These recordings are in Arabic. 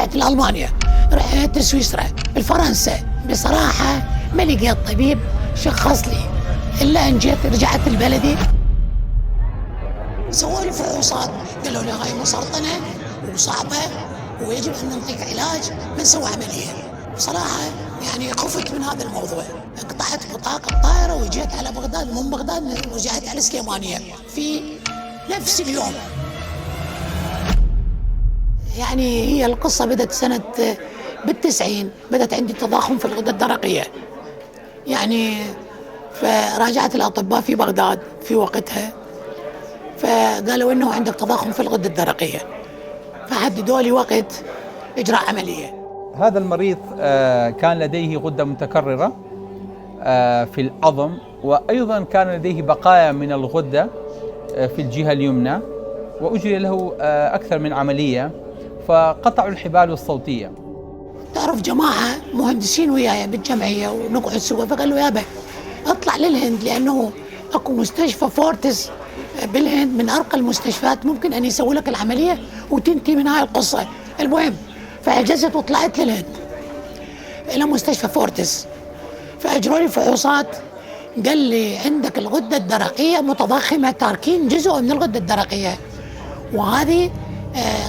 رحت لألمانيا، رحت لسويسرا، لفرنسا. بصراحة ما لقيت طبيب شخص لي إلا أن جيت رجعت لبلدي. سووا لي فحوصات، قالوا لي هاي مسرطنة وصعبة ويجب أن نعطيك علاج، بنسوي عملية. بصراحة يعني خفت من هذا الموضوع، قطعت بطاقة طائرة وجيت على بغداد، من بغداد رجعت على سليمانية في نفس اليوم. يعني هي القصة بدأت سنة بالتسعين، بدأت عندي تضخم في الغدة الدرقية. يعني فراجعت الأطباء في بغداد في وقتها، فقالوا إنه عندك تضخم في الغدة الدرقية، فحددوا لي وقت إجراء عملية. هذا المريض كان لديه غدة متكررة في العظم، وأيضا كان لديه بقايا من الغدة في الجهة اليمنى، وأجري له أكثر من عملية، فقطعوا الحبال الصوتية. تعرف جماعة مهندسين وياي بالجمعية ونقعد سوا، فقالوا يابا اطلع للهند، لأنه أكو مستشفى فورتس بالهند من أرقى المستشفيات، ممكن أن يسوي لك العملية وتنتهي من هاي القصة. المهم فعجزت وطلعت للهند إلى مستشفى فورتس، فأجروا لي فحوصات، قال لي عندك الغدة الدرقية متضخمة، تاركين جزء من الغدة الدرقية، وهذه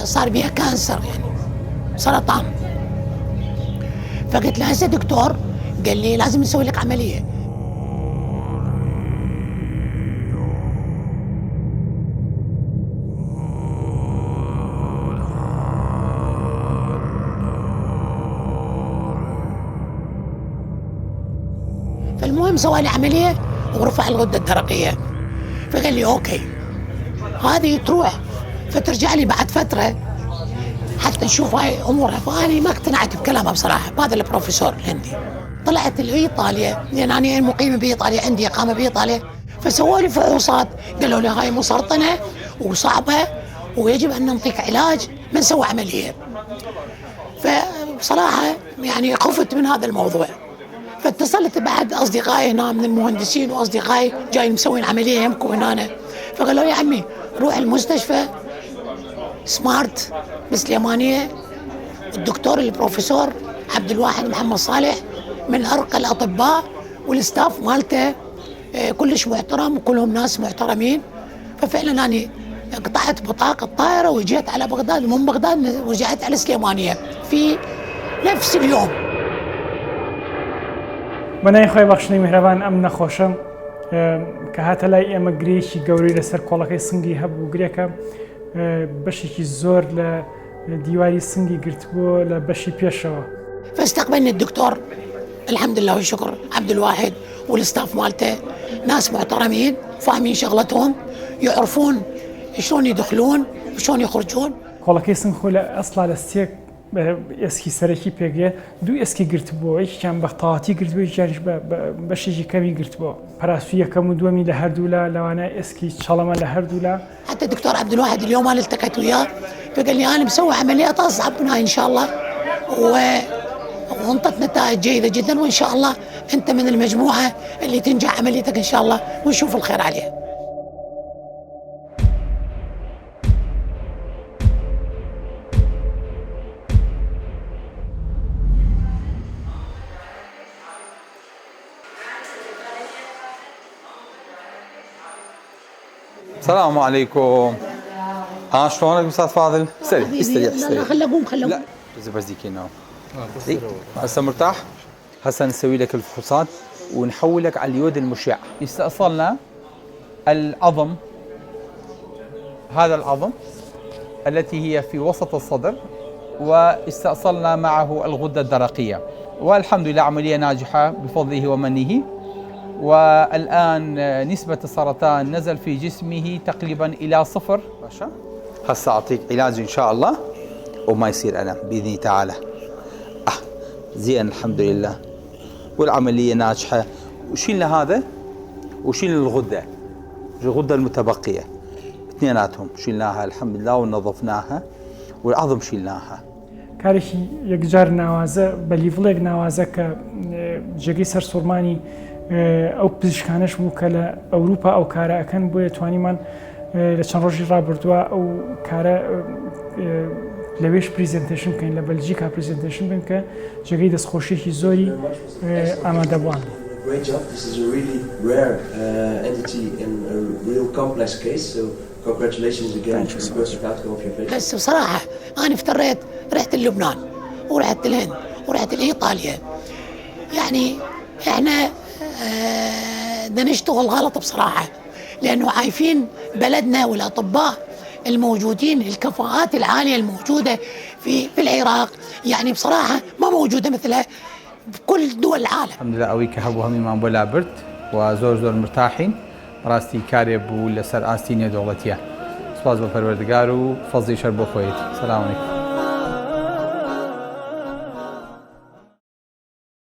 صار بها كانسر يعني سرطان. فقلت له هسه دكتور، قال لي لازم نسوي لك عملية. فالمهم سوى لي عملية ورفع الغدة الدرقية، فقال لي اوكي هذه تروح، فترجع لي بعد فترة حتى نشوف هاي امورها. فاني ما اقتنعت بكلامه بصراحة، هذا البروفيسور الهندي. طلعت لايطاليا، لان انا مقيمة بايطاليا، عندي اقامة بايطاليا، فسووا لي فحوصات، قالوا لي هاي مسرطنة وصعبة ويجب ان نعطيك علاج، بنسوي عملية. فبصراحة يعني خفت من هذا الموضوع، فاتصلت بعد اصدقائي هنا من المهندسين واصدقائي جايين مسوين عمليه يمكم هنا، فقالوا يا عمي روح المستشفى سمارت بسليمانيه، الدكتور البروفيسور عبد الواحد محمد صالح من ارقى الاطباء، والستاف مالته كلش محترم وكلهم ناس محترمين. ففعلا انا قطعت بطاقه طائره وجيت على بغداد، ومن بغداد رجعت على سليمانيه في نفس اليوم. بەنای خۆی بەخشنەی میهرەبان ئەم نەخۆشە کە هاتە لای ئێمە گرێکی گەورەی لەسەر کۆڵەکەی سنگی هەبوو. گرێکە بەشێکی زۆر لە دیواری سنگی گرتبووە لە بەشی پێشەوە. فاستقبلني الدكتور الحمد لله والشكر عبد الواحد والستاف مالته ناس محترمين فاهمين شغلتهم، يعرفون شلون يدخلون وشلون يخرجون. کۆڵەکەی سنگ خۆ لە ئەسڵا لە سێک ئێسکی سەرەکی پێگەیە، دوو ئێسکی گرتبووە، یەکیان بە تەواتی گرتبووە، یەکیانش بەشێکی کەمی گرتبووە. پەراسوی یەکەم و دووەمی لە هەردوولا، لەوانە ئێسکی چەڵەمە لە هەردوولا. حتى الدكتور عبد الواحد اليوم انا التقيت وياه فقال لي انا مسوي عمليات اصعب منها ان شاء الله، وانطت نتائج جيده جدا، وان شاء الله انت من المجموعه اللي تنجح عمليتك ان شاء الله، ونشوف الخير عليها. السلام عليكم. شلونك استاذ فاضل؟ استريح استريح استريح. لا خليه اقوم خليه لا بس ديك هنا هسه مرتاح. هسه نسوي لك الفحوصات ونحولك على اليود المشع. استأصلنا العظم، هذا العظم التي هي في وسط الصدر، واستأصلنا معه الغدة الدرقية، والحمد لله عملية ناجحة بفضله ومنه. والآن نسبة السرطان نزل في جسمه تقريبا إلى 0. ماشي. هسه أعطيك علاج إن شاء الله وما يصير ألم بإذن تعالى. زين الحمد لله، والعملية ناجحة. وشيلنا هذا وشيلنا الغدة المتبقية، اثنيناتهم شيلناها الحمد لله ونظفناها، والعظم شيلناها. کارێکی یەکجار ناوازە بە لیڤڵێک ناوازە کە جێگەی سەرسوڕمانی ئەو پزیشکانەش بوو کە لە ئەوروپا ئەو کارە ئەکەن، بۆیە توانیمان لە چەند ڕۆژی ڕابردووە ئەو کارە لەوێش پریزنتیشن بکەین لە بەلژیکا پریزنتیشن بن کە جێگەی دەستخۆشیێکی زۆری ئامادەبووان. Great job. This is a really rare entity in a real complex case. So congratulations again for the perfect outcome of your patient. بس بصراحة أنا افتريت رحت لبنان ورحت الهند ورحت لإيطاليا. يعني إحنا بدنا نشتغل غلط بصراحة، لأنه عايفين بلدنا والأطباء الموجودين الكفاءات العالية الموجودة في العراق، يعني بصراحة ما موجودة مثلها بكل دول العالم. الحمد لله أويك هبو همي ما بولا برد وزور زور مرتاحين راستي كاريب ولسر آستينيا دولتيا. سپاس بە پەروەردگار و فەزڵی شەر بۆ خۆیت. سەلام عەلەیکوم.